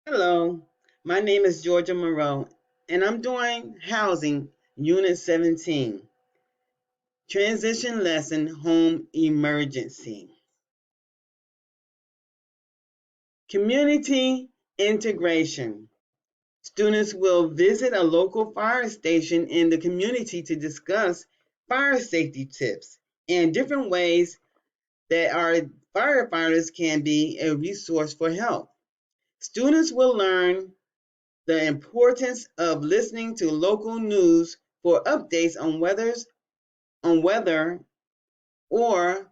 Hello, my name is Georgia Monroe, and I'm doing Housing, Unit 17, Transition Lesson Home Emergency. Community integration. Students will visit a local fire station in the community to discuss fire safety tips and different ways that our firefighters can be a resource for help. Students will learn the importance of listening to local news for updates on weather or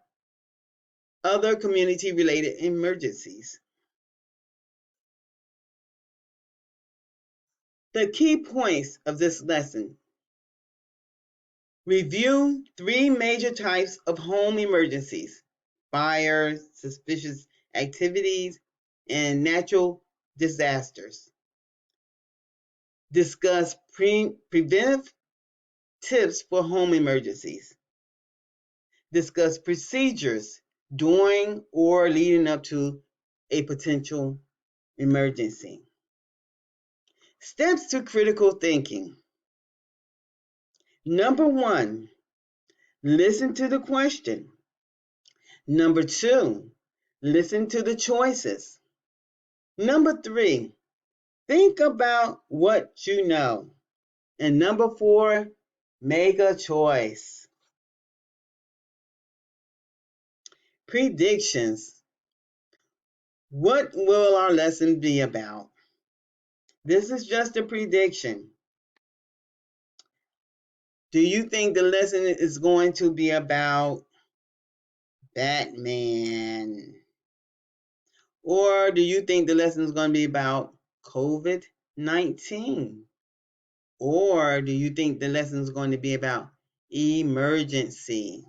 other community related emergencies. The key points of this lesson: review three major types of home emergencies: fires, suspicious activities, and natural disasters. Discuss preventive tips for home emergencies. Discuss procedures during or leading up to a potential emergency. Steps to critical thinking. Number one, listen to the question. Number two, listen to the choices. Number three, think about what you know. And number four, make a choice. Predictions. What will our lesson be about? This is just a prediction. Do you think the lesson is going to be about Batman? Or do you think the lesson is going to be about COVID 19? Or do you think the lesson is going to be about emergency?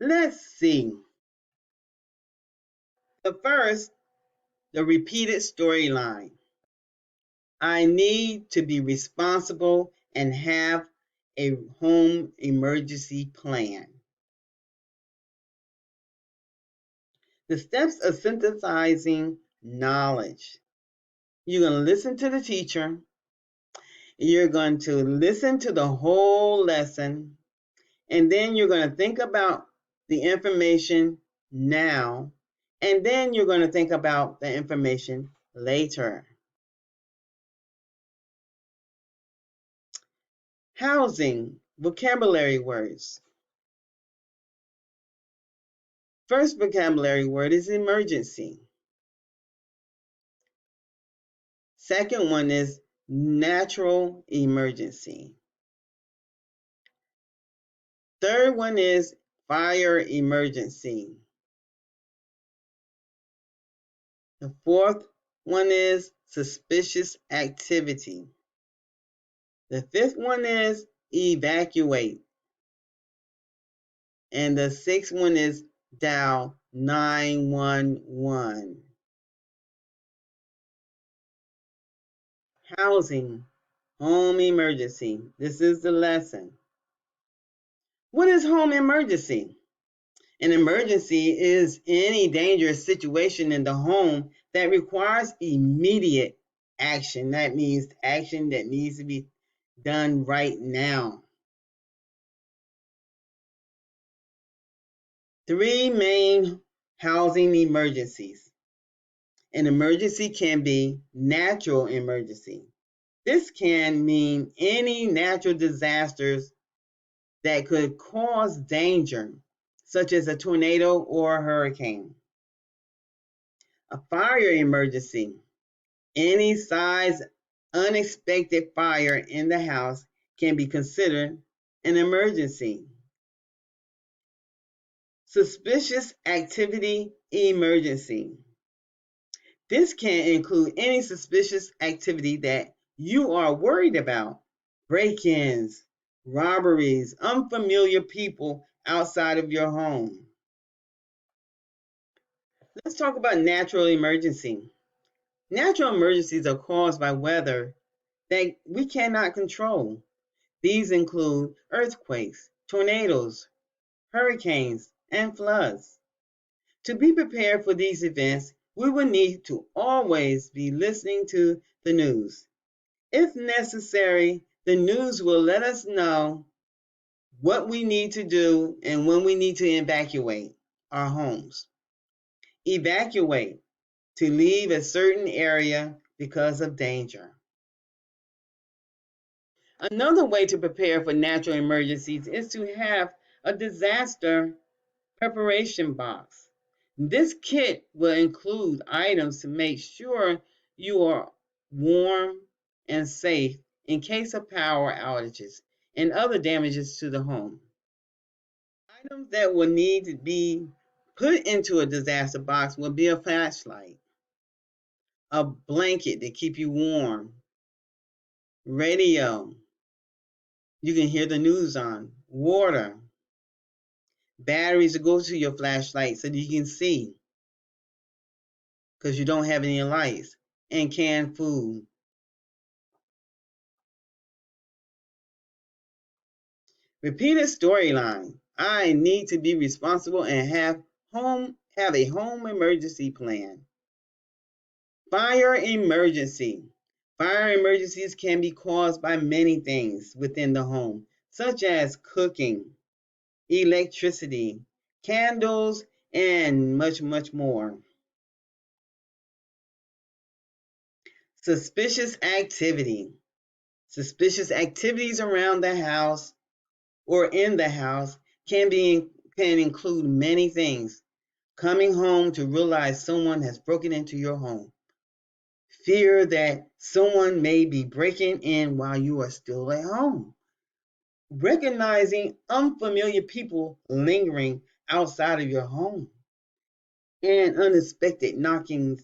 Let's see. The first, the repeated storyline. I need to be responsible and have a home emergency plan. The steps of synthesizing knowledge. You're going to listen to the teacher. You're going to listen to the whole lesson. And then you're going to think about the information now. And then you're going to think about the information later. Housing, vocabulary words. First vocabulary word is emergency. Second one is natural emergency. Third one is fire emergency. The fourth one is suspicious activity. The fifth one is evacuate. And the sixth one is dial 911. Housing, home emergency. This is the lesson. What is home emergency? An emergency is any dangerous situation in the home that requires immediate action. That means action that needs to be done right now. Three main housing emergencies. An emergency can be natural emergency. This can mean any natural disasters that could cause danger, such as a tornado or a hurricane. A fire emergency. Any size unexpected fire in the house can be considered an emergency. Suspicious activity emergency. This can include any suspicious activity that you are worried about: break-ins, robberies, unfamiliar people outside of your home. Let's talk about natural emergency. Natural emergencies are caused by weather that we cannot control. These include earthquakes, tornadoes, hurricanes, and floods. To be prepared for these events, We will need to always be listening to the news. If necessary, the news will let us know what we need to do and when we need to evacuate our homes. Evacuate to leave a certain area because of danger. Another way to prepare for natural emergencies is to have a disaster preparation box. This kit will include items to make sure you are warm and safe in case of power outages and other damages to the home. Items that will need to be put into a disaster box will be a flashlight, a blanket to keep you warm, radio, you can hear the news on, water, batteries to go to your flashlight so that you can see because you don't have any lights, and canned food. Repeat a storyline. I need to be responsible and have a home emergency plan. Fire emergency. Fire emergencies can be caused by many things within the home, such as cooking, electricity, candles, and much, much more. Suspicious activity. Suspicious activities around the house or in the house can include many things. Coming home to realize someone has broken into your home. Fear that someone may be breaking in while you are still at home. Recognizing unfamiliar people lingering outside of your home. And unexpected knocking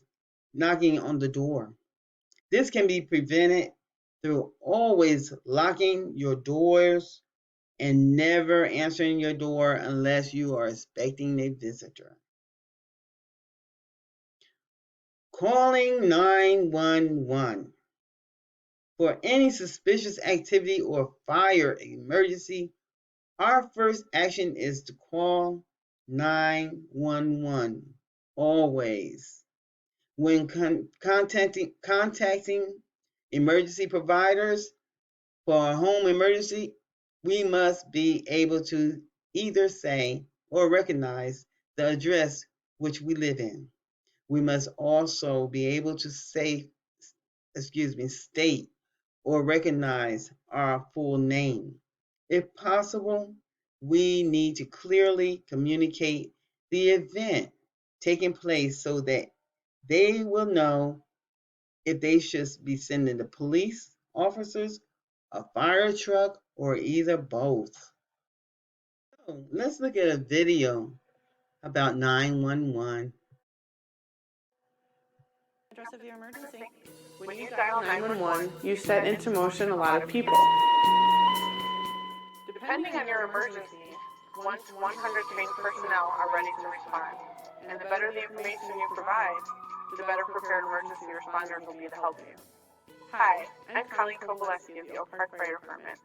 on the door. This can be prevented through always locking your doors and never answering your door unless you are expecting a visitor. Calling 911. For any suspicious activity or fire emergency, our first action is to call 911 always. When contacting emergency providers for a home emergency, we must be able to either say or recognize the address which we live in. We must also be able to state or recognize our full name. If possible, we need to clearly communicate the event taking place so that they will know if they should be sending the police officers, a fire truck, or either both. So let's look at a video about 911. Address of your emergency. When you dial 911, you set into motion a lot of people. Depending on your emergency, 1 to 100 trained personnel are ready to respond. And the better the information you provide, the better prepared emergency responders will be to help you. Hi, I'm Colleen Kowaleski of the Oak Park Fire Department.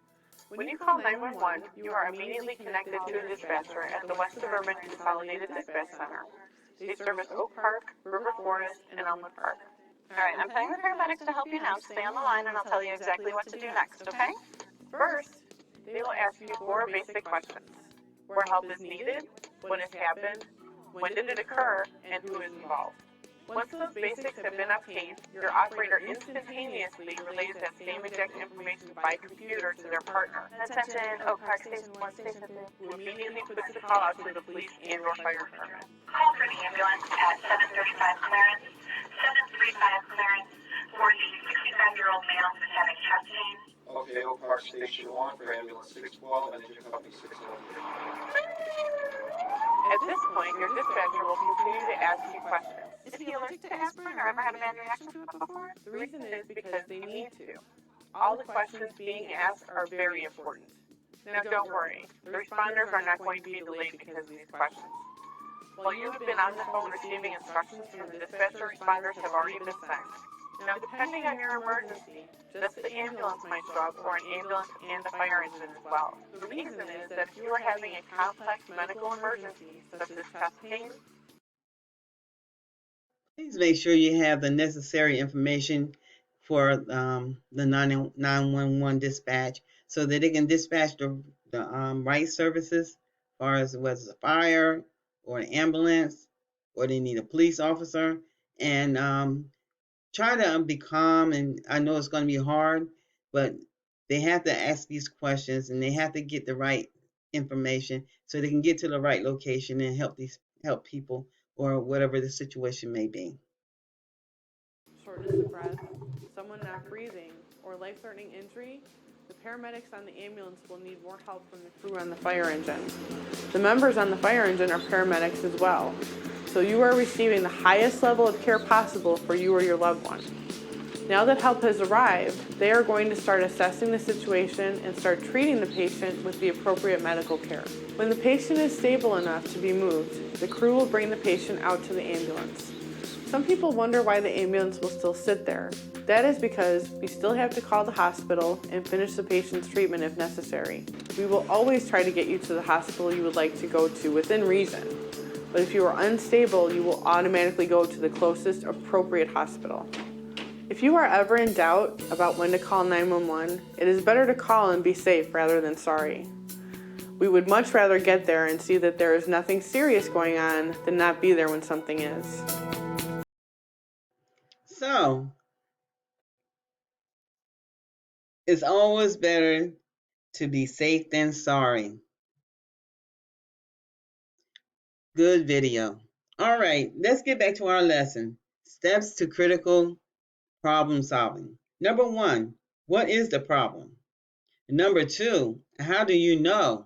When you call 911, you are immediately connected to a dispatcher at the West Suburban Consolidated Dispatch Center. They service Oak Park, River Forest, and Elmwood Park. All right, I'm telling the paramedics to help you now. Stay on the line and I'll tell you exactly what to do next, okay? First, they will ask you 4 basic questions. Where help is needed, what has happened, when did it occur, and who is involved. Once those basics have been obtained, your operator instantaneously relays that same exact information by computer to their partner. Attention, Oak Park Station 1, Station 3. Who immediately puts the call out to the police and or fire department. Call for the ambulance at 735 Clarence. 735 Clarence for the 65-year-old male who's having chest pain. Okay, Oak Park Station 1 for ambulance 612 and engine company 611. At this point, your dispatcher will continue to ask you questions. Is he allergic to aspirin or ever had a bad reaction to it before? The reason is because they need to. All the questions being asked are very important. Now don't worry, the responders are not going to be delayed because of these questions. While you have been on the phone receiving instructions from the dispatcher, responders have already been sent. Now, depending on your emergency, just the ambulance might show up or an ambulance and the fire engine as well. The reason is that if you are having a complex medical emergency, such as chest pain, Please make sure you have the necessary information for the 911 dispatch so that they can dispatch the right services as far as whether it's a fire or an ambulance or they need a police officer. And try to be calm. And I know it's going to be hard, but they have to ask these questions and they have to get the right information so they can get to the right location and help people or whatever the situation may be. Shortness of breath, someone not breathing, or life-threatening injury, the paramedics on the ambulance will need more help from the crew on the fire engine. The members on the fire engine are paramedics as well, so you are receiving the highest level of care possible for you or your loved one. Now that help has arrived, they are going to start assessing the situation and start treating the patient with the appropriate medical care. When the patient is stable enough to be moved, the crew will bring the patient out to the ambulance. Some people wonder why the ambulance will still sit there. That is because we still have to call the hospital and finish the patient's treatment if necessary. We will always try to get you to the hospital you would like to go to within reason. But if you are unstable, you will automatically go to the closest appropriate hospital. If you are ever in doubt about when to call 911, it is better to call and be safe rather than sorry. We would much rather get there and see that there is nothing serious going on than not be there when something is. So, it's always better to be safe than sorry. Good video. All right, let's get back to our lesson. Steps to critical problem solving. Number 1, what is the problem? Number 2, how do you know?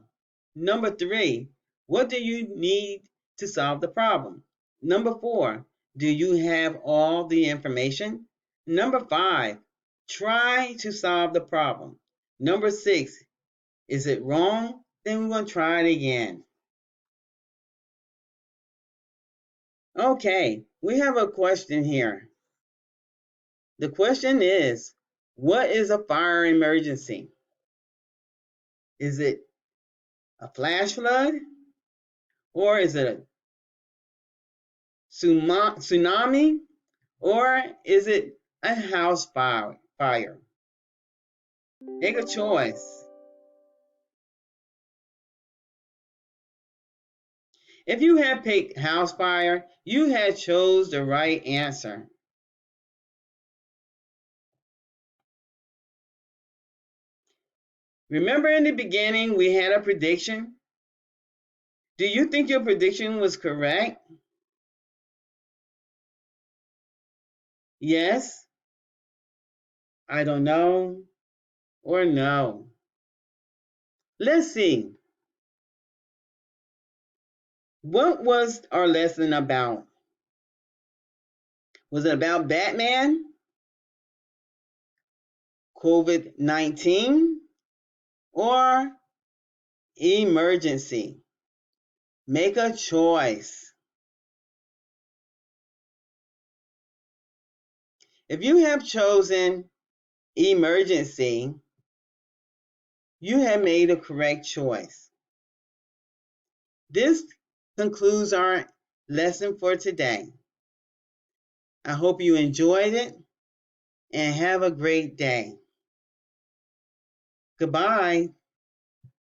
Number 3, what do you need to solve the problem? Number 4, do you have all the information? Number 5, try to solve the problem. Number 6, is it wrong? Then we're going to try it again. Okay, we have a question here. The question is, what is a fire emergency? Is it a flash flood? Or is it a tsunami? Or is it a house fire? Make a choice. If you had picked house fire, you had chose the right answer. Remember in the beginning we had a prediction? Do you think your prediction was correct? Yes, I don't know, or no. Let's see. What was our lesson about? Was it about Batman? COVID-19? Or emergency? Make a choice. If you have chosen emergency, you have made a correct choice. This concludes our lesson for today. I hope you enjoyed it and have a great day. Goodbye.